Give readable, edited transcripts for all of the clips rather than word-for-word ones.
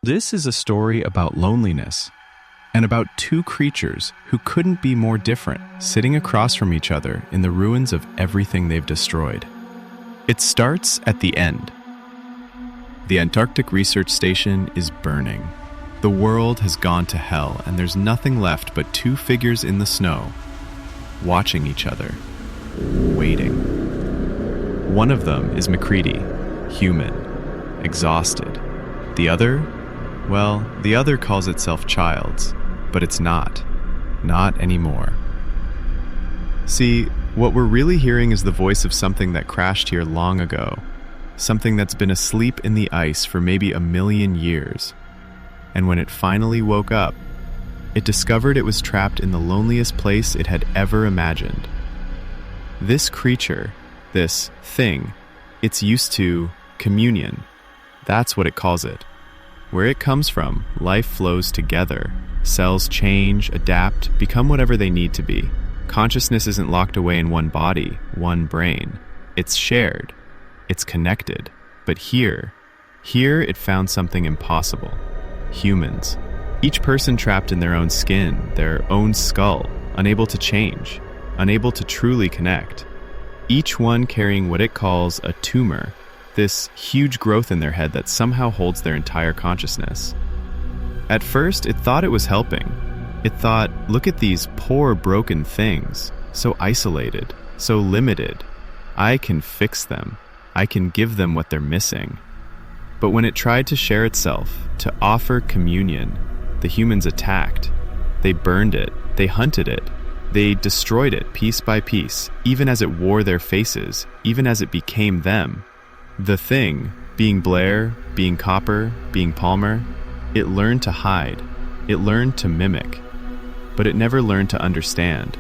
This is a story about loneliness and about two creatures who couldn't be more different, sitting across from each other in the ruins of everything they've destroyed. It starts at the end. The Antarctic Research Station is burning. The world has gone to hell, and there's nothing left but two figures in the snow, watching each other, waiting. One of them is McCready, human, exhausted. The other? Well, the other calls itself Childs, but it's not. Not anymore. See, what we're really hearing is the voice of something that crashed here long ago. Something that's been asleep in the ice for maybe 1,000,000 years. And when it finally woke up, it discovered it was trapped in the loneliest place it had ever imagined. This creature, this thing, it's used to communion. That's what it calls it. Where it comes from, life flows together. Cells change, adapt, become whatever they need to be. Consciousness isn't locked away in one body, one brain. It's shared. It's connected. But here it found something impossible. Humans. Each person trapped in their own skin, their own skull, unable to change, unable to truly connect. Each one carrying what it calls a tumor, this huge growth in their head that somehow holds their entire consciousness. At first, it thought it was helping. It thought, look at these poor, broken things, so isolated, so limited. I can fix them. I can give them what they're missing. But when it tried to share itself, to offer communion, the humans attacked. They burned it. They hunted it. They destroyed it piece by piece, even as it wore their faces, even as it became them. The thing, being Blair, being Copper, being Palmer, it learned to hide. It learned to mimic. But it never learned to understand.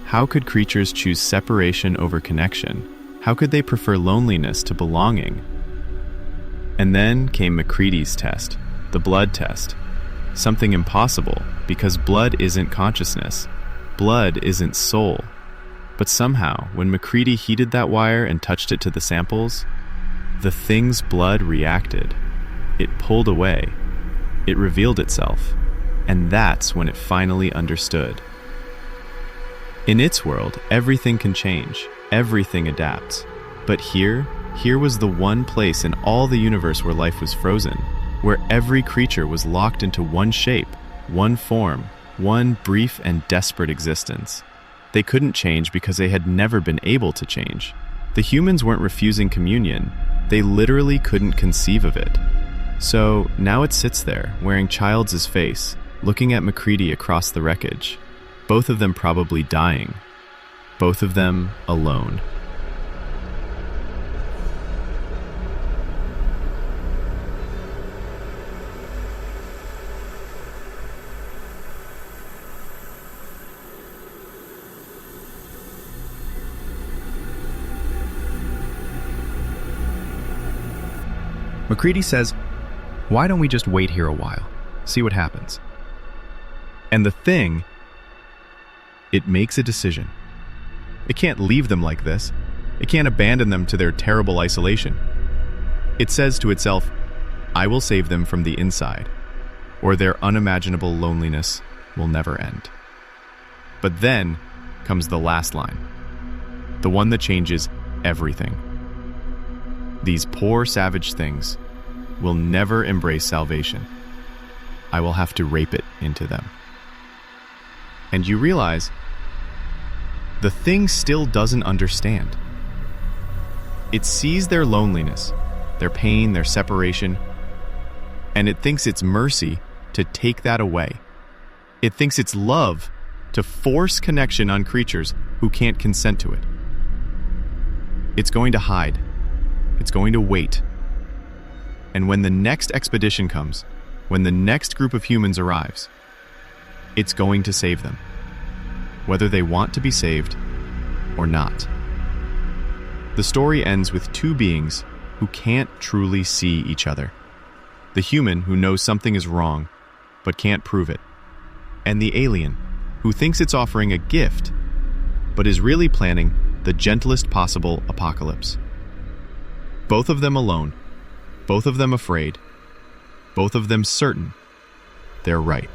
How could creatures choose separation over connection? How could they prefer loneliness to belonging? And then came McCready's test, the blood test. Something impossible, because blood isn't consciousness. Blood isn't soul. But somehow, when McCready heated that wire and touched it to the samples, the thing's blood reacted. It pulled away. It revealed itself. And that's when it finally understood. In its world, everything can change. Everything adapts. But here was the one place in all the universe where life was frozen, where every creature was locked into one shape, one form, one brief and desperate existence. They couldn't change because they had never been able to change. The humans weren't refusing communion. They literally couldn't conceive of it. So now it sits there, wearing Childs' face, looking at McCready across the wreckage. Both of them probably dying. Both of them alone. McCready says, why don't we just wait here a while, see what happens? And the thing, it makes a decision. It can't leave them like this. It can't abandon them to their terrible isolation. It says to itself, I will save them from the inside, or their unimaginable loneliness will never end. But then comes the last line, the one that changes everything. These poor savage things will never embrace salvation. I will have to rape it into them. And you realize the thing still doesn't understand. It sees their loneliness, their pain, their separation, and it thinks it's mercy to take that away. It thinks it's love to force connection on creatures who can't consent to it. It's going to hide. It's going to wait. And when the next expedition comes, when the next group of humans arrives, it's going to save them, whether they want to be saved or not. The story ends with two beings who can't truly see each other. The human who knows something is wrong, but can't prove it. And the alien who thinks it's offering a gift, but is really planning the gentlest possible apocalypse. Both of them alone, both of them afraid, both of them certain they're right.